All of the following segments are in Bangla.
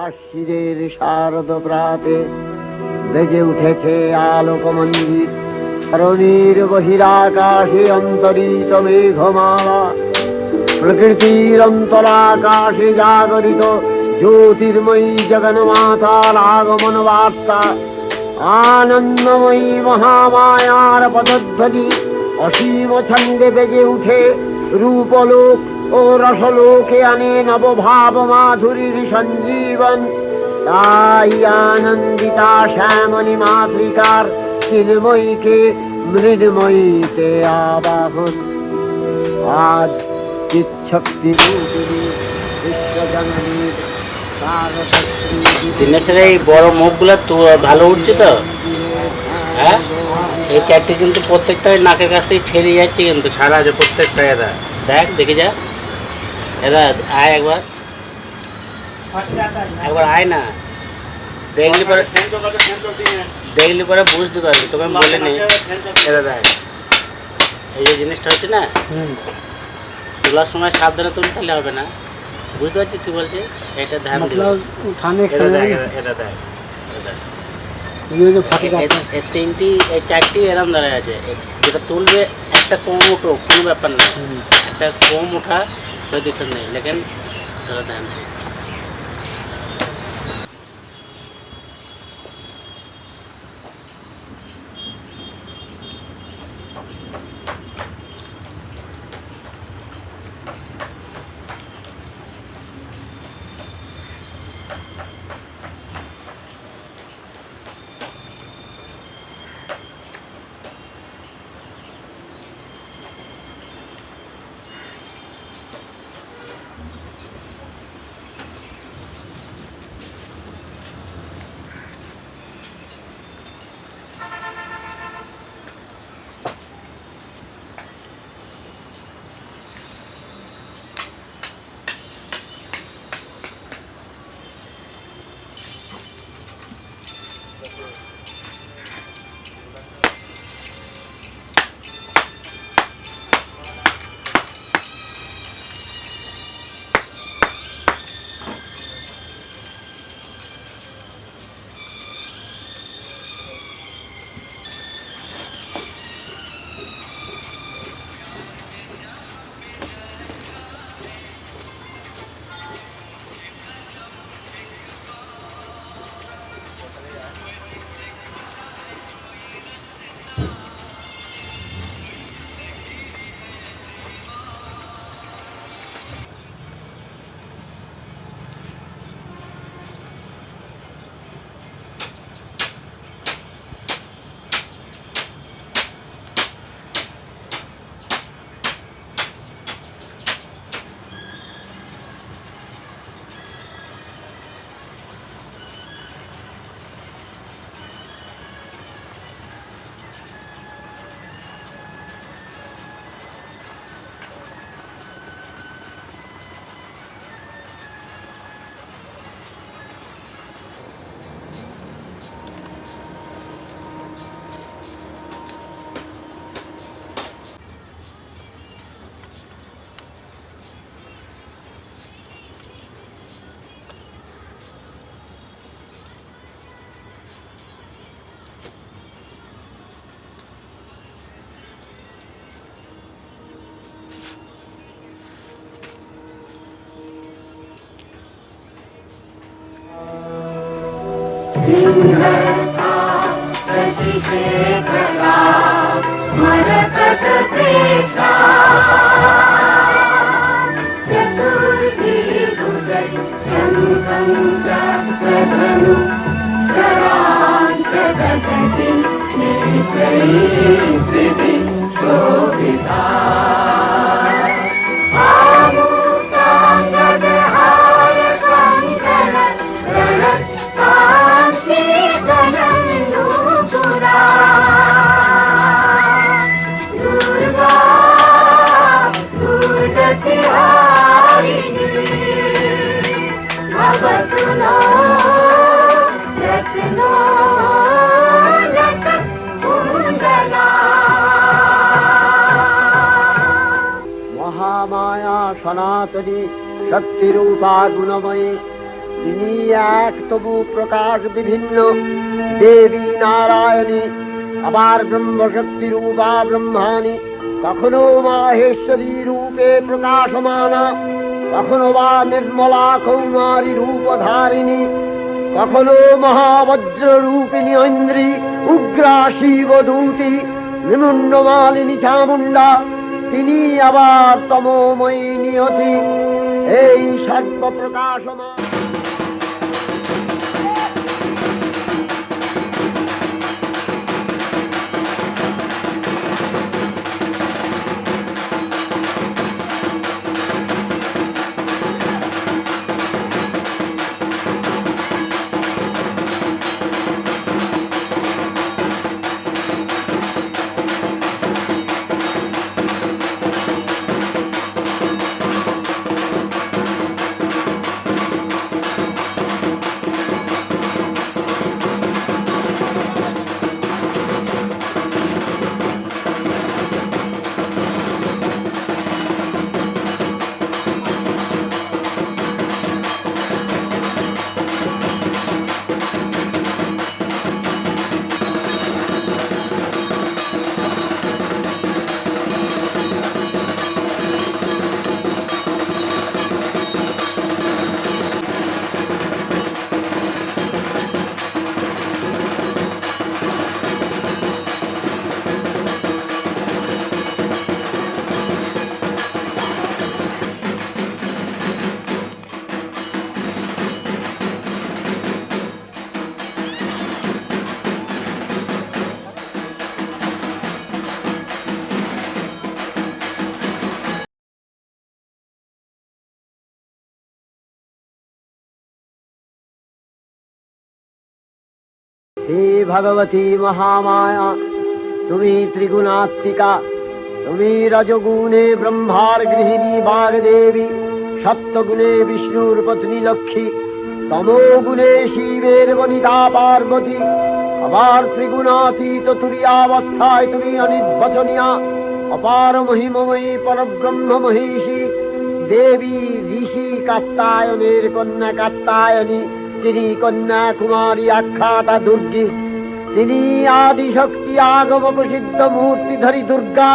আশ্বিরের শারদ প্রাতে বেজে উঠেছে আলোকমঞ্জিত, ধরণীর বহিরাকাশে অন্তরিত মেঘমালা, প্রকৃতির অন্তরাকাশে জাগরিত জ্যোতির্ময়ী জগন্মাতার আগমন বার্তা। আনন্দময়ী মহামায়ার পদধ্বনি অসীম ছন্দে বেজে উঠে রূপলোক ও রসলোকে আনে নবভাব মাধুরীর সঞ্জীবন। তাই আনন্দিতা শ্যামণী মাতৃকার চিন্ময়ীকে মৃন্ময়ীতে আবাহন। আজ চিৎশক্তি রূপিণী বিশ্বজননীর দিনেশের এই বড় মুখগুলো তো ভালো উঠছে তো। হ্যাঁ, এই চারটে কিন্তু প্রত্যেকটাই নাকের কাছ থেকে ছেড়ে যাচ্ছে, কিন্তু ছাড়া আছে প্রত্যেকটা। এরা দেখ, দেখে যা, এরা আয় একবার, একবার আয় না, দেখলি পরে বুঝতে পারবি। তোকে আমি বলে নিই, এরা দেখ, এই যে জিনিসটা হচ্ছে না, তোলার সময় সাবধানে তুলতে তাহলে হবে না। বুঝতে পারছিস কি বলছে? এটা ধ্যান দিলে তিনটি এই চারটি এরম দাঁড়ায় আছে। যেটা তুলবে একটা কম উঠো, কোনো ব্যাপার না, একটা কম ওঠা कोई दिक्कत नहीं, लेकिन थोड़ा ध्यान से। महामाया सनातनी शक्तिरूपा गुणमयी তিনি এক, তবু প্রকাশ বিভিন্ন। দেবী নারায়ণী, আবার ব্রহ্মশক্তি রূপা ব্রহ্মাণী, কখনো মাহেশ্বরী রূপে প্রকাশমানা, কখনো বা নির্মলা কৌমারী রূপধারিণী, কখনো মহাবজ্র রূপিণী ঐন্দ্রী, উগ্রা শিবদূতি, নিমুন্ডমালিনী চামুণ্ডা, তিনি আবার তমোময়ী নিয়তি। এই সর্বপ্রকাশমান হে ভগবতী মহামায়া, তুমি ত্রিগুণাত্মিকা, তুমি রজগুণে ব্রহ্মার গৃহিণী বাগদেবী, সত্যগুণে বিষ্ণুর পত্নী লক্ষ্মী, তমোগুণে শিবের বনিতা পার্বতী, আবার ত্রিগুণাতীত তুরীয়াবস্থায় তুমি অনির্বচনীয়া, অপার মহিমময়ী পরব্রহ্ম মহিষী দেবী, ঋষি কাত্যায়নের কন্যা কাত্যায়নী, তিনি কন্যা কুমারী আখ্যাতা দুর্গী, তিনি আদিশক্তি আগম প্রসিদ্ধ মূর্তিধরী দুর্গা,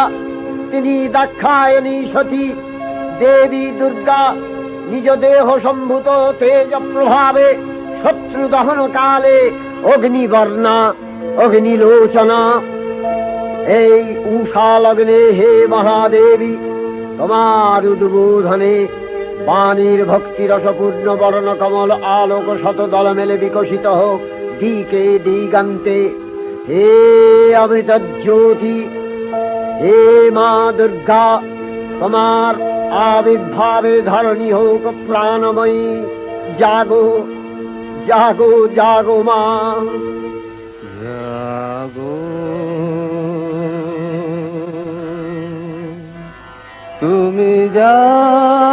তিনি দাক্ষায়ণী সতী দেবী দুর্গা, নিজ দেহ সম্ভূত তেজ প্রভাবে শত্রু দহন কালে অগ্নিবর্ণা অগ্নিলোচনা। এই উষা লগ্নে হে মহাদেবী, তোমার উদ্বোধনে বাণীর ভক্তি রসপূর্ণ বর্ণ কমল আলোক শত দল মেলে বিকশিত হোক দিকে দিগান্তে। হে অমৃত জ্যোতি, হে মা দুর্গা, তোমার আবির্ভাবে ধরণী হোক প্রাণময়ী। জাগো জাগো জাগো মা, জাগো। তুমি জাগো।